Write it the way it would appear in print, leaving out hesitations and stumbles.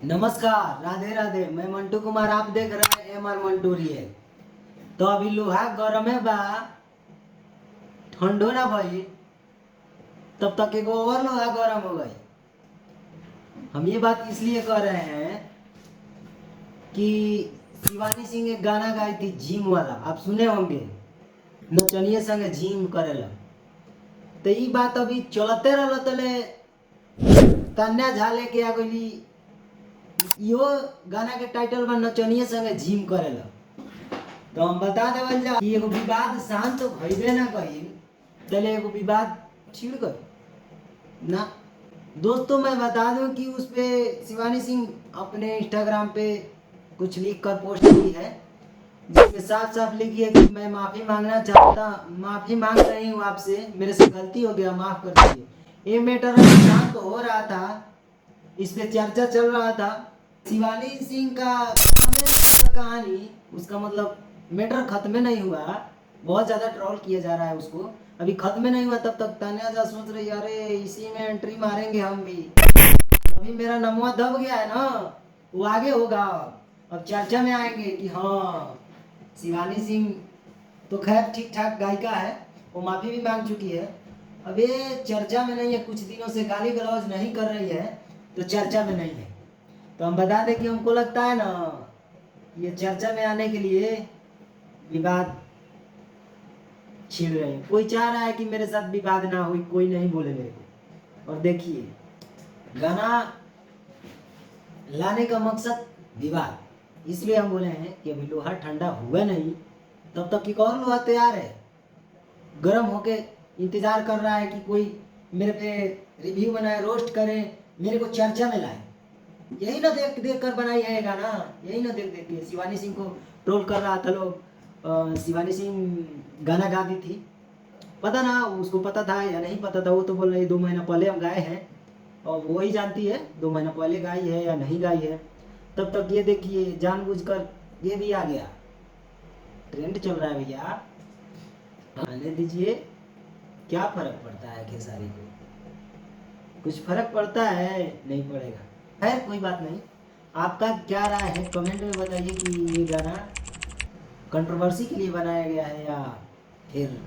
नमस्कार, राधे राधे। मैं मंटू कुमार, आप देख रहे हैं MR मंटू रियल। तो अभी लोहा गरम है बा, ठंडो ना भाई, तब तक एक और लोहा गरम हो गई। हम ये बात इसलिए कर रहे हैं कि शिवानी सिंह एक गाना गाई थी जिम वाला, आप सुने होंगे, नचनिए संगे जिम करेला। तो ये बात अभी चलते रहल तले तन्या झा लेके आ गई। यो गाना के टाइटल बा नचनिए संगे जिम करेला। तो हम बता देवल जा कि एगो विवाद शांत भइबे ना कही, तले एगो विवाद छिड़ गई ना। दोस्तों मैं बता दूं कि उस पे शिवानी सिंह अपने इंस्टाग्राम पे कुछ लिख कर पोस्ट की है, जिसमें साफ साफ लिखी है कि मैं माफी मांग रही हूँ आपसे, मेरे से गलती हो गया, माफ कर दीजिए। ये मैटर शांत हो रहा था, इस पे चर्चा चल रहा था। शिवानी सिंह का कहानी, उसका मतलब मैटर खत्म नहीं हुआ, बहुत ज़्यादा ट्रोल किया जा रहा है उसको, अभी खत्म नहीं हुआ। तब तक तान्या जा सोच रही अरे इसी में एंट्री मारेंगे हम भी। अभी मेरा नमवा दब गया है ना, वो आगे होगा। अब चर्चा में आएंगे कि हाँ शिवानी सिंह तो खैर ठीक ठाक गायिका है, वो माफ़ी भी मांग चुकी है। अब ये चर्चा में नहीं है, कुछ दिनों से गाली गलौज नहीं कर रही है, तो चर्चा में नहीं है। तो हम बता दें कि हमको लगता है ना, ये चर्चा में आने के लिए विवाद छिड़ रहे हैं। कोई चाह रहा है कि मेरे साथ विवाद ना हो, कोई नहीं बोले मेरे को। और देखिए, गाना लाने का मकसद विवाद, इसलिए हम बोले हैं कि अभी लोहा ठंडा हुआ नहीं, तब तक एक और लोहा तैयार है, गर्म होके इंतजार कर रहा है कि कोई मेरे पे रिव्यू बनाए, रोस्ट करे, मेरे को चर्चा में लाए। यही ना देख देख कर बनाई है गाना, यही ना देख देख के शिवानी सिंह को ट्रोल कर रहा था लोग। शिवानी सिंह गाना गा दी थी, पता ना उसको पता था या नहीं पता था, वो तो बोल रही 2 महीना पहले हम गाए हैं, और वो ही जानती है 2 महीना पहले गाई है या नहीं गाई है। तब तक ये देखिए जानबूझकर ये भी आ गया, ट्रेंड चल रहा है भैया, आने दीजिए। क्या फर्क पड़ता है खेसारी को, कुछ फर्क पड़ता है? नहीं पड़ेगा। खैर कोई बात नहीं, आपका क्या राय है कमेंट में बताइए कि ये गाना कंट्रोवर्सी के लिए बनाया गया है या फिर